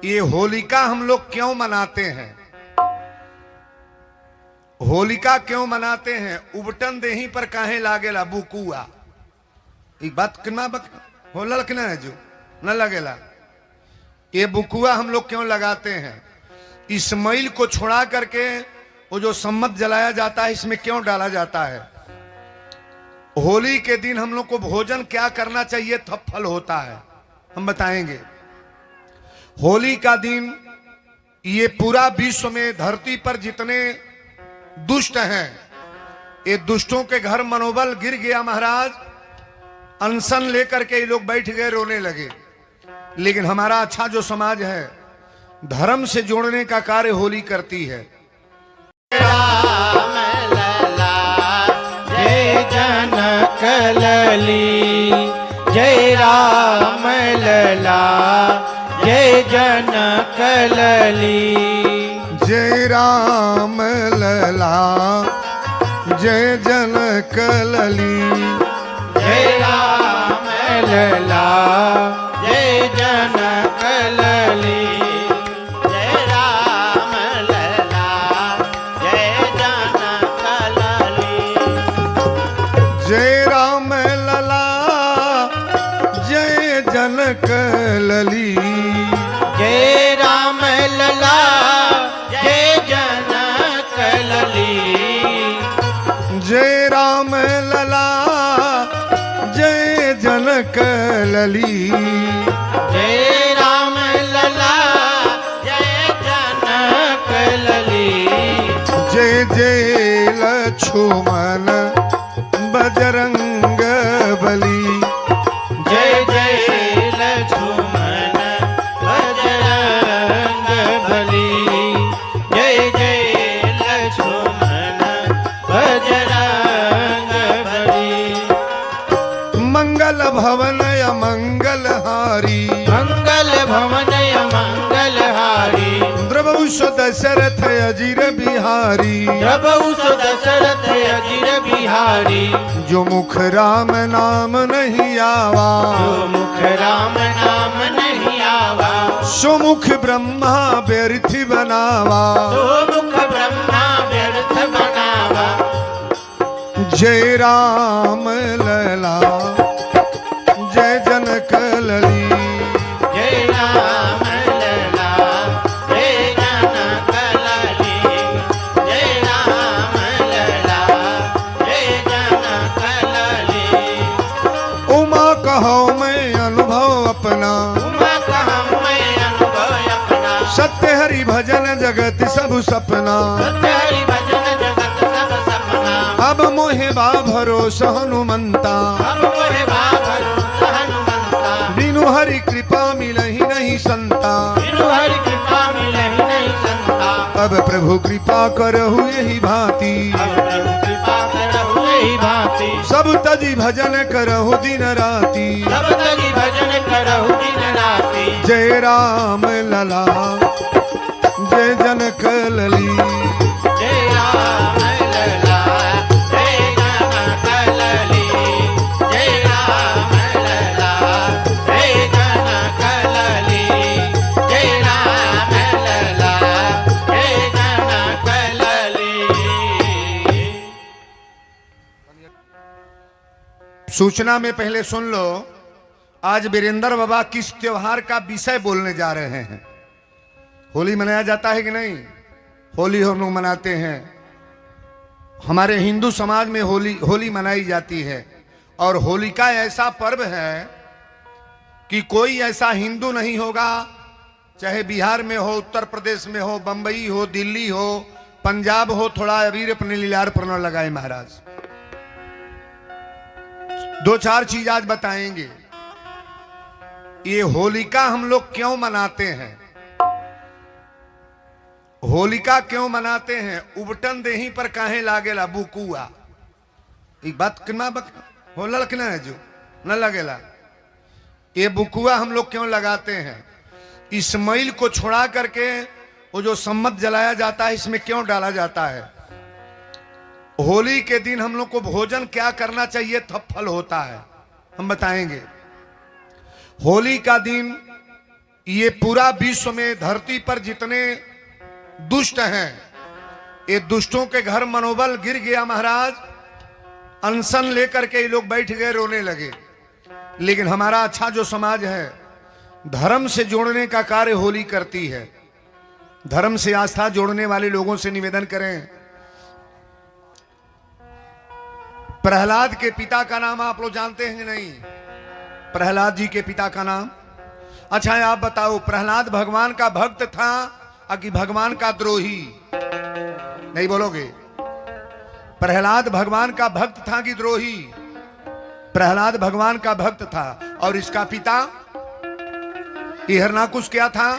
ये होलिका हम लोग क्यों मनाते हैं? होलिका क्यों मनाते हैं? उबटन देही पर काहे लागेला बुकुआ। एक बात कितना हो लड़कना है जो न लगेला। ये बुकुआ हम लोग क्यों लगाते हैं? इस्माइल को छुड़ा करके वो जो सम्मत जलाया जाता है इसमें क्यों डाला जाता है? होली के दिन हम लोग को भोजन क्या करना चाहिए तब फल होता है, हम बताएंगे। होली का दिन ये पूरा विश्व में धरती पर जितने दुष्ट हैं, ये दुष्टों के घर मनोबल गिर गया महाराज। अनशन लेकर के ये लोग बैठ गए, रोने लगे। लेकिन हमारा अच्छा जो समाज है धर्म से जोड़ने का कार्य होली करती है। राम लला जय जनक लली, जय राम लला जय जनक लली, जय राम लला जय जनक लली, जय राम लला जय जनक लली, जय राम लला जय जनक लली, जय राम लला जय जनक लली, जय राम लला जय जनक लली, जय राम लला जय जनक लली, जय राम लला जय जनक लली, जय जय लक्ष्मण बजरंग बली, जय जय लक्ष्मण बजरंग बली, जय जय लक्ष्मण बजरंग बली, मंगल भवन अमंगल हारी, मंगल भवन मंगल हारी, द्रवहुष दशरथ अजीर बिहारी, प्रभु दशरथ अजीर बिहारी, जो मुख राम नाम नहीं आवा, जो मुख राम नाम नहीं आवा, सो मुख ब्रह्मा व्यर्थ बनावा, सो मुख ब्रह्मा व्यर्थ बनावा, जय राम लला जय जनक लली, जय राम लला जय जनक लली, जय राम लला जय जनक लली, उमा कहो मैं अनुभव अपना, उमा कहूँ मैं अनुभव अपना, सत्य हरि भजन जगत सब सपना, सत्य हरि भजन जगत सब सपना, अब मोहे बा भरोसा हनुमंता, अब मोहे बाबर हनुमंता, बिनु हरि कृपा मिलहि नहीं संता, बिनु हरि कृपा मिलहि नहीं संता, अब प्रभु कृपा करहु यही भांति, अब प्रभु कृपा करहु यही भांति, सब तजी भजन करहु दिन राति, सब तरी भजन करहु दिन राति, जय राम लला जय जनक लली, जय राम लला जय जनक लली, जय राम लला जय जनक लली, जय राम लला जय जनक लली। सूचना में पहले सुन लो, आज वीरेंद्र बाबा किस त्योहार का विषय बोलने जा रहे हैं। होली मनाया जाता है कि नहीं? होली हम लोग मनाते हैं। हमारे हिंदू समाज में होली मनाई जाती है। और होलिका ऐसा पर्व है कि कोई ऐसा हिंदू नहीं होगा, चाहे बिहार में हो, उत्तर प्रदेश में हो, बंबई हो, दिल्ली हो, पंजाब हो, थोड़ा अबीर अपने लीलार पर न लगाए महाराज। दो चार चीज आज बताएंगे। ये होलिका हम लोग क्यों मनाते हैं? होलिका क्यों मनाते हैं? उबटन देही पर काहे लागेला बुकुआ। एक बात कितना हो लड़कना है जो न लगेला। ये बुकुआ हम लोग क्यों लगाते हैं? इस्माइल को छुड़ा करके वो जो सम्मत जलाया जाता है इसमें क्यों डाला जाता है? होली के दिन हम लोग को भोजन क्या करना चाहिए तब फल होता है, हम बताएंगे। होली का दिन ये पूरा विश्व में धरती पर जितने दुष्ट हैं, ये दुष्टों के घर मनोबल गिर गया महाराज। अनशन लेकर के ये लोग बैठ गए, रोने लगे। लेकिन हमारा अच्छा जो समाज है, धर्म से जोड़ने का कार्य होली करती है। धर्म से आस्था जोड़ने वाले लोगों से निवेदन करें। प्रहलाद के पिता का नाम आप लोग जानते हैं कि नहीं? प्रहलाद जी के पिता का नाम? अच्छा आप बताओ, प्रहलाद भगवान का भक्त था कि भगवान का द्रोही? नहीं बोलोगे? प्रहलाद भगवान का भक्त था कि द्रोही? प्रहलाद भगवान का भक्त था। और इसका पिता हिरणाकुश क्या था?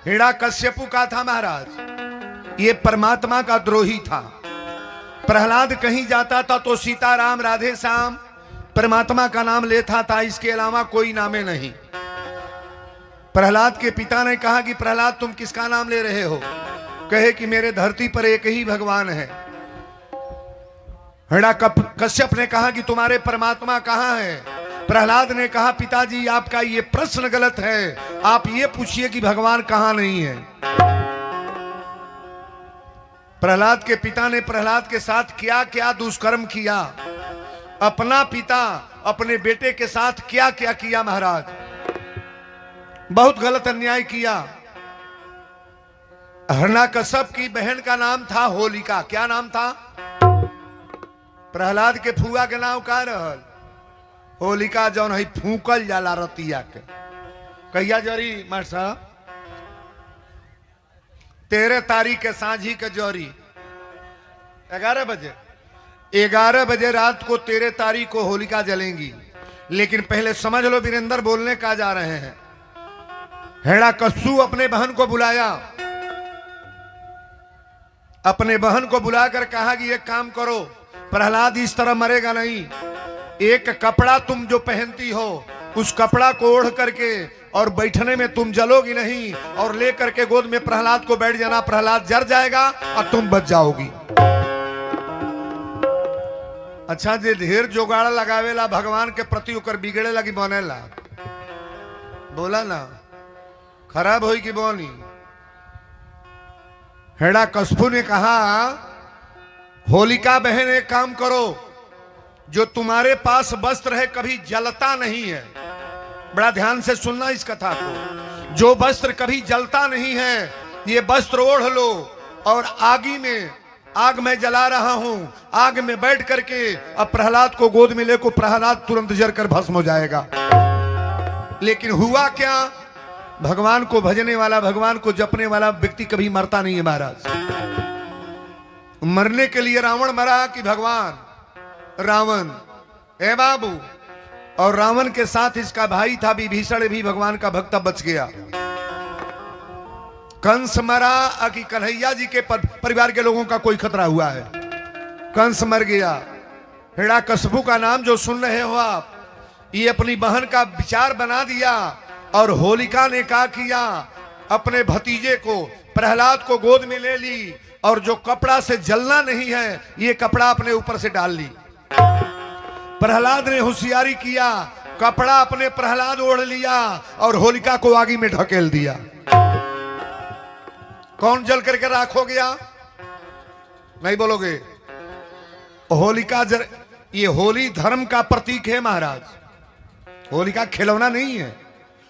हिरण्यकश्यपु का था महाराज। ये परमात्मा का द्रोही था। प्रहलाद कहीं जाता था तो सीताराम राधे श्याम परमात्मा का नाम लेता था, इसके अलावा कोई नामे नहीं। प्रहलाद के पिता ने कहा कि प्रहलाद तुम किसका नाम ले रहे हो? कहे कि मेरे धरती पर एक ही भगवान है। हिरण्यकश्यप ने कहा कि तुम्हारे परमात्मा कहां है? प्रहलाद ने कहा पिताजी आपका ये प्रश्न गलत है, आप ये पूछिए कि भगवान कहां नहीं है। प्रहलाद के पिता ने प्रहलाद के साथ क्या क्या दुष्कर्म किया, अपना पिता अपने बेटे के साथ क्या क्या किया महाराज, बहुत गलत अन्याय किया। हिरण्यकश्यप की बहन का नाम था होलिका। क्या नाम था? प्रहलाद के फुआ के नाम का रहल होलिका, जौन है फूकल जाला रतिया के। कहिया जरी मार साहब? 13 तारीख के सांझी के जौरी 11 बजे 11 बजे रात को 13 तारीख को होलिका जलेंगी। लेकिन पहले समझ लो वीरेंद्र बोलने का जा रहे हैं। हिरण्यकश्यप अपने बहन को बुलाया, अपने बहन को बुलाकर कहा कि एक काम करो, प्रहलाद इस तरह मरेगा नहीं। एक कपड़ा तुम जो पहनती हो उस कपड़ा को ओढ़ करके और बैठने में तुम जलोगी नहीं, और लेकर के गोद में प्रहलाद को बैठ जाना। प्रहलाद जर जाएगा और तुम बच जाओगी। अच्छा जे ढेर जोगाड़ लगावेला भगवान के प्रति ओकर बिगड़े लगी बनेला। बोला ना खराब होई कि बोनी? हिरण्यकश्यप ने कहा होलिका बहन एक काम करो, जो तुम्हारे पास वस्त्र है कभी जलता नहीं है। बड़ा ध्यान से सुनना इस कथा को। जो वस्त्र कभी जलता नहीं है ये वस्त्र ओढ़ लो, और आग में जला रहा हूं, आग में बैठ करके अब प्रहलाद को गोद में लेको प्रहलाद तुरंत जलकर भस्म हो जाएगा। लेकिन हुआ क्या? भगवान को भजने वाला, भगवान को जपने वाला व्यक्ति कभी मरता नहीं है महाराज। मरने के लिए रावण मरा कि भगवान? रावण। ए बाबू, और रावण के साथ इसका भाई था विभीषण भी भगवान का भक्त बच गया। कंस मरा कि कन्हैया जी के परिवार के लोगों का कोई खतरा हुआ है? कंस मर गया। हिरण्यकश्यप का नाम जो सुन रहे हो आप, ये अपनी बहन का विचार बना दिया। और होलिका ने क्या किया? अपने भतीजे को प्रहलाद को गोद में ले ली, और जो कपड़ा से जलना नहीं है ये कपड़ा अपने ऊपर से डाल ली। प्रहलाद ने होशियारी किया, कपड़ा अपने प्रहलाद ओढ़ लिया और होलिका को आग में ढकेल दिया। कौन जल करके राख हो गया? नहीं बोलोगे? होलिका ये होली धर्म का प्रतीक है महाराज। होलिका खिलौना नहीं है।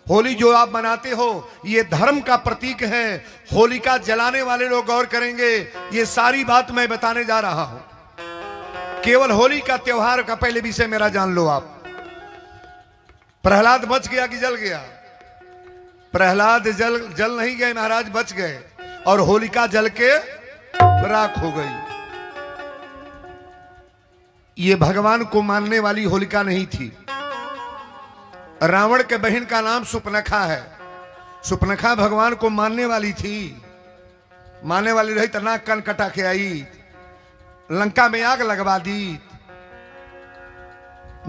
होली जो आप मनाते हो ये धर्म का प्रतीक है। होलिका जलाने वाले लोग गौर करेंगे, ये सारी बात मैं बताने जा रहा हूं। केवल होली का त्योहार का पहले विषय मेरा जान लो आप। प्रहलाद बच गया कि जल गया? प्रहलाद जल नहीं गए महाराज, बच गए, और होलिका जल के राख हो गई। ये भगवान को मानने वाली होलिका नहीं थी। रावण के बहन का नाम सुपनखा है। सुपनखा भगवान को मानने वाली थी। मानने वाली रही तो नाक कान कटा के आई, लंका में आग लगवा दी।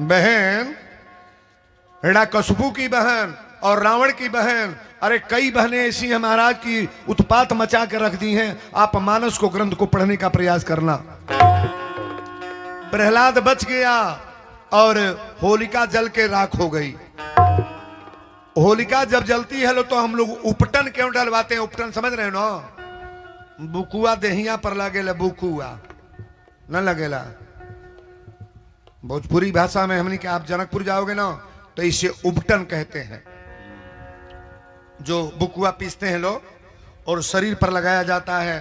बहन हिरण्यकश्यप की बहन और रावण की बहन, अरे कई बहनें ऐसी हैं महाराज की उत्पात मचा के रख दी हैं। आप मानस को ग्रंथ को पढ़ने का प्रयास करना। प्रहलाद बच गया और होलिका जल के राख हो गई। होलिका जब जलती है लो तो हम लोग उपटन क्यों डलवाते हैं? उपटन समझ रहे हो ना? बुकुआ देहिया पर लगेला, बुकुआ न लगेला। भोजपुरी भाषा में हमने कि आप जनकपुर जाओगे ना तो इसे उपटन कहते हैं। जो बुकुआ पीसते हैं लोग और शरीर पर लगाया जाता है।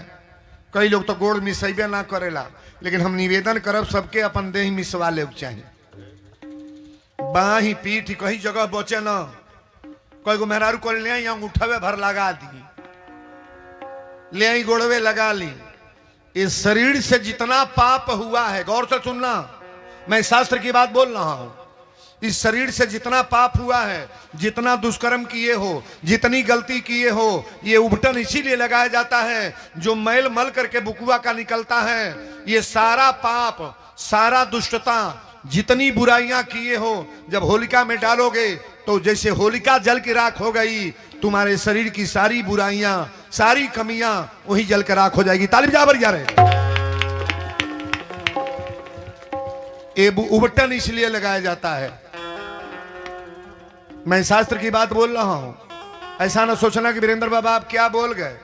कई लोग तो गोड़ मिसैबे ना करेला, लेकिन हम निवेदन करब सबके अपन देह मिसवा ले चाहिए। बाही पीठ कहीं जगह बचे ना, कोई को मेहरारू को ले आई अंगूठवे भर लगा दी, ले आई गोड़वे लगा ली। इस शरीर से जितना पाप हुआ है, गौर से सुनना, मैं शास्त्र की बात बोल रहा हूं। इस शरीर से जितना पाप हुआ है, जितना दुष्कर्म किए हो, जितनी गलती किए हो, ये उबटन इसीलिए लगाया जाता है। जो मैल मल करके बुकुआ का निकलता है, ये सारा पाप, सारा दुष्टता, जितनी बुराइयां किए हो, जब होलिका में डालोगे तो जैसे होलिका जल की राख हो गई, तुम्हारे शरीर की सारी बुराइयां, सारी कमियां वही जल के राख हो जाएगी। तालिब जाबर जा रहे। ये उबटन इसलिए लगाया जाता है। मैं शास्त्र की बात बोल रहा हूं, ऐसा ना सोचना कि वीरेंद्र बाबा आप क्या बोल गए।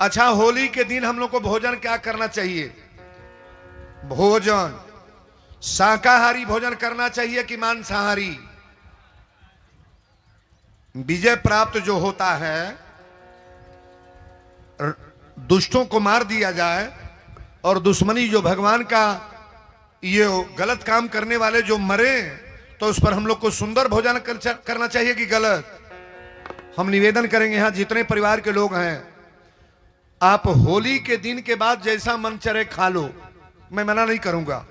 अच्छा, होली के दिन हम लोग को भोजन क्या करना चाहिए? भोजन शाकाहारी भोजन करना चाहिए कि मांसाहारी? विजय प्राप्त जो होता है, दुष्टों को मार दिया जाए और दुश्मनी जो भगवान का, ये गलत काम करने वाले जो मरे, तो उस पर हम लोग को सुंदर भोजन करना चाहिए कि गलत? हम निवेदन करेंगे यहां जितने परिवार के लोग हैं, आप होली के दिन के बाद जैसा मन चले खा लो, मैं मना नहीं करूंगा।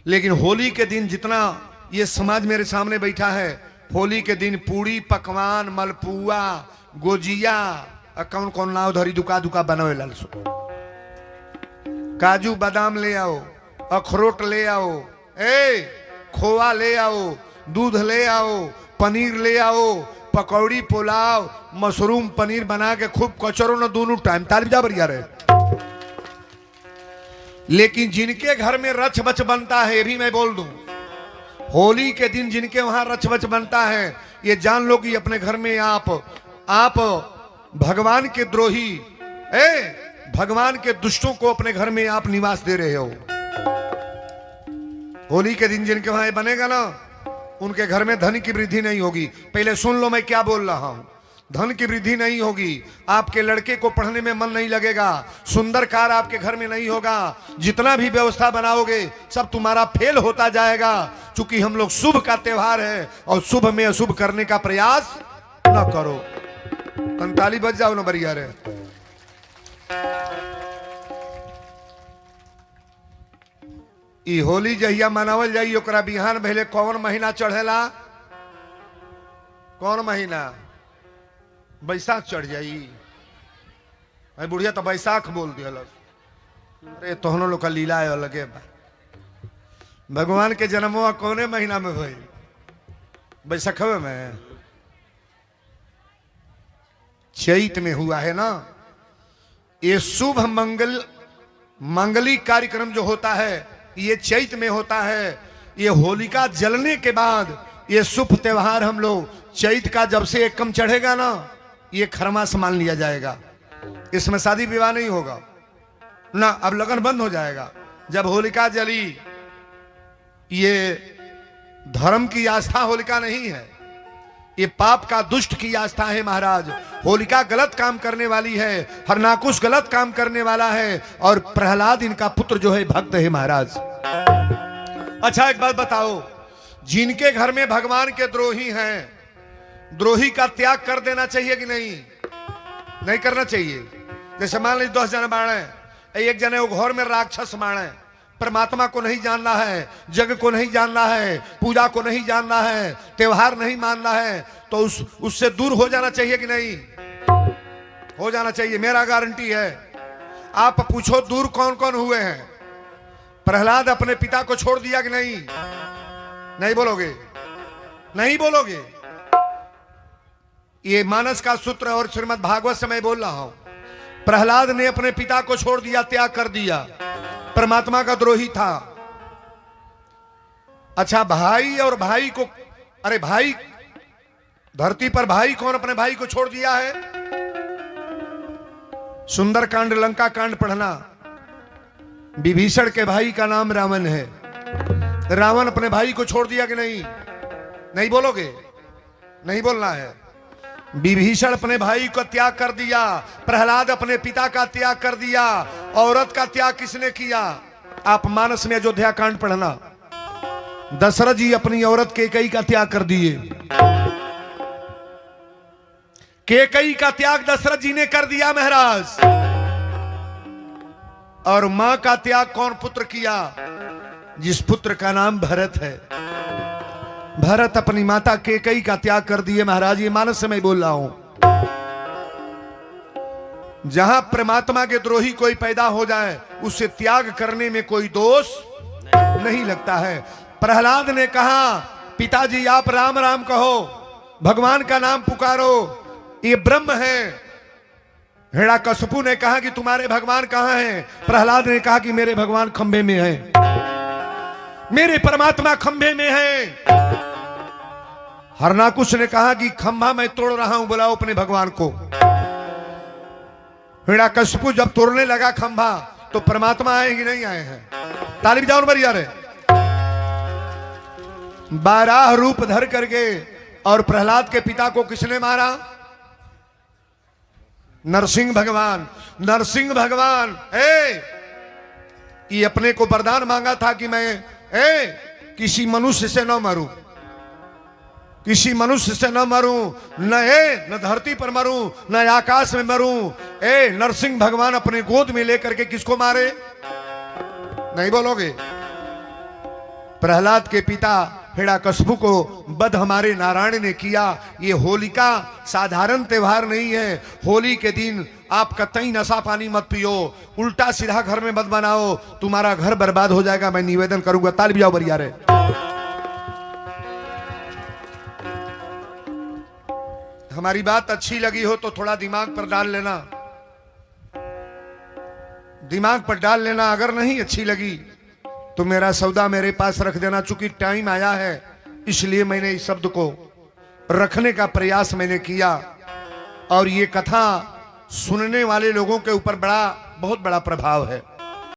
लेकिन होली के दिन जितना ये समाज मेरे सामने बैठा है, होली के दिन पूड़ी पकवान, मलपुआ, गोजिया, कौन कौन नाव धरी दुका दुका बनावे लाल सो, काजू बादाम ले आओ, अखरोट ले आओ, खोआ ले आओ, दूध ले आओ, पनीर ले आओ, पकौड़ी पुलाव मशरूम पनीर बना के खूब कचरो न दोनों टाइम। तालिब जा बढ़िया रहे। लेकिन जिनके घर में रच बच बनता है, ये भी मैं बोल दूं, होली के दिन जिनके वहां रच बच बनता है, ये जान लो कि अपने घर में आप भगवान के द्रोही, भगवान के दुष्टों को अपने घर में आप निवास दे रहे हो। होली के दिन जिनके वहां बनेगा ना, उनके घर में धन की वृद्धि नहीं होगी। पहले सुन लो मैं क्या बोल रहा हूं। धन की वृद्धि नहीं होगी, आपके लड़के को पढ़ने में मन नहीं लगेगा, सुंदर कार आपके घर में नहीं होगा, जितना भी व्यवस्था बनाओगे सब तुम्हारा फेल होता जाएगा। चूंकि हम लोग शुभ का त्योहार है और शुभ में अशुभ करने का प्रयास न करो। 45 बज जाओ ना बढ़िया रे। ई होली जहिया मनावल जाई, ओकरा बिहान पहले कौन महीना चढ़ेला? कौन महीना? बैसाख चढ़ जाई। अरे बुढ़िया तो बैसाख बोल दिया। अरे तोहनो लोग का लीला है अलगे बा। भगवान के जन्मवा कौने महीना में भई? बैसाखवे में, चैत में हुआ है ना। ये शुभ मंगलिक कार्यक्रम जो होता है, ये चैत में होता है। ये होलिका जलने के बाद ये शुभ त्योहार हम लोग चैत का जब से एक कम चढ़ेगा ना, ये खरमास मान लिया जाएगा। इसमें शादी विवाह नहीं होगा ना, अब लगन बंद हो जाएगा। जब होलिका जली, ये धर्म की आस्था होलिका नहीं है, ये पाप का दुष्ट की आस्था है महाराज। होलिका गलत काम करने वाली है, हरनाकुश गलत काम करने वाला है, और प्रहलाद इनका पुत्र जो है भक्त है महाराज। अच्छा एक बात बताओ, जिनके घर में भगवान के द्रोही हैं, द्रोही का त्याग कर देना चाहिए कि नहीं? नहीं करना चाहिए। जैसे मान लीजिए 10 जने बाणे, एक जने वो घर में राक्षस बाणे, परमात्मा को नहीं जानना है, जग को नहीं जानना है, पूजा को नहीं जानना है, त्योहार नहीं मानना है, तो उससे दूर हो जाना चाहिए कि नहीं? हो जाना चाहिए, मेरा गारंटी है। आप पूछो दूर कौन कौन हुए हैं? प्रहलाद अपने पिता को छोड़ दिया कि नहीं? नहीं बोलोगे? नहीं बोलोगे? ये मानस का सूत्र और श्रीमद् भागवत से मैं बोल रहा हूं। प्रहलाद ने अपने पिता को छोड़ दिया, त्याग कर दिया, परमात्मा का द्रोही था। अच्छा, भाई और भाई को, अरे भाई धरती पर भाई कौन अपने भाई को छोड़ दिया है? सुंदरकांड लंका कांड पढ़ना। विभीषण के भाई का नाम रावण है। रावण अपने भाई को छोड़ दिया कि नहीं? नहीं बोलोगे? नहीं बोलना है। विभीषण अपने भाई को त्याग कर दिया। प्रहलाद अपने पिता का त्याग कर दिया। औरत का त्याग किसने किया? आप मानस में अयोध्या कांड पढ़ना। दशरथ जी अपनी औरत कैकेयी का त्याग कर दिए। कैकेयी का त्याग दशरथ जी ने कर दिया महाराज। और मां का त्याग कौन पुत्र किया? जिस पुत्र का नाम भरत है। भरत अपनी माता कैकेयी का त्याग कर दिए महाराज। ये मानस से मैं बोल रहा हूं। जहां परमात्मा के द्रोही कोई पैदा हो जाए उसे त्याग करने में कोई दोष नहीं लगता है। प्रहलाद ने कहा पिताजी आप राम राम कहो, भगवान का नाम पुकारो, ये ब्रह्म है। हिरण्यकशिपु ने कहा कि तुम्हारे भगवान कहां हैं? प्रहलाद ने कहा कि मेरे भगवान खंभे में हैं, मेरे परमात्मा खंभे में हैं। हिरण्याकुश ने कहा कि खंभा मैं तोड़ रहा हूं, बुलाओ अपने भगवान को। हिरण्यकशिपु जब तोड़ने लगा खंभा तो परमात्मा आए कि नहीं आए हैं? ताली बजाओ बढ़िया रे। 12 रूप धर करके और प्रहलाद के पिता को किसने मारा? नरसिंह भगवान। नरसिंह भगवान ये अपने को वरदान मांगा था कि मैं किसी मनुष्य से न मरूं, किसी मनुष्य से न मरूं, न धरती पर मरूं, न आकाश में मरूं। नरसिंह भगवान अपने गोद में लेकर के किसको मारे? नहीं बोलोगे? प्रहलाद के पिता हिरण्यकशिपु को वध हमारे नारायण ने किया। ये होलिका साधारण त्योहार नहीं है। होली के दिन आप कतई नशा पानी मत पियो, उल्टा सीधा घर में मत बनाओ, तुम्हारा घर बर्बाद हो जाएगा। मैं निवेदन करूंगा। ताली बजाओ बढ़िया रे। हमारी बात अच्छी लगी हो तो थोड़ा दिमाग पर डाल लेना, दिमाग पर डाल लेना। अगर नहीं अच्छी लगी तो मेरा सौदा मेरे पास रख देना। चूंकि टाइम आया है इसलिए मैंने इस शब्द को रखने का प्रयास मैंने किया। और ये कथा सुनने वाले लोगों के ऊपर बहुत बड़ा प्रभाव है।